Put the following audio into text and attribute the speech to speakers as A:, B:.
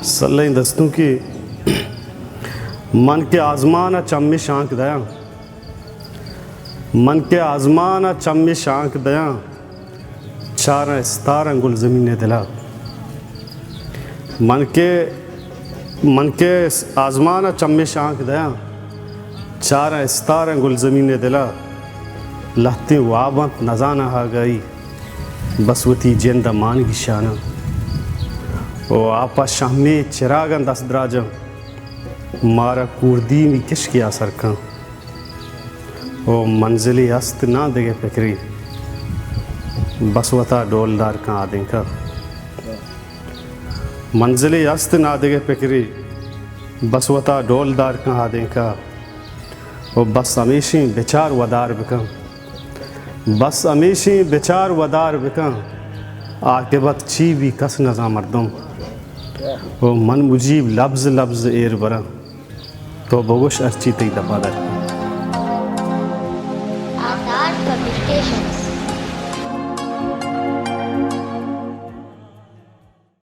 A: सल्लई दस्तों की मन के आज़माना चम्मी शांक दया, मन के आज़माना चम्मी शांक दया, चारा स्तारा गुल ज़मीन दिला। मन के आज़माना चम्मी शांक दया, चारा स्तारा गुल ज़मीन दिला। लहते वाबत नज़ाना हा गई, बसवती जिंदा मान की शाना। ओ आपा शामी चिरागन दस द्राजम, मारा कुर्दी में किश किया सरका। ओ मंजिली अस्त ना देगे फिक्री, बसवता डोलदार का आदिं का। मंजिली अस्त ना देगे फिक्री, बसवता डोलदार का आदिं का। ओ बस हमेशी बेचार वदार बिका, बस हमेशी बेचार वदार बिका। आकिबत ची भी कस नज़ा मर्दम, ओ मन मुजीब लफ्ज़ लफ्ज़ एर बरा। तो बगुश अर्ची तई दफा दर
B: Avatar Publications.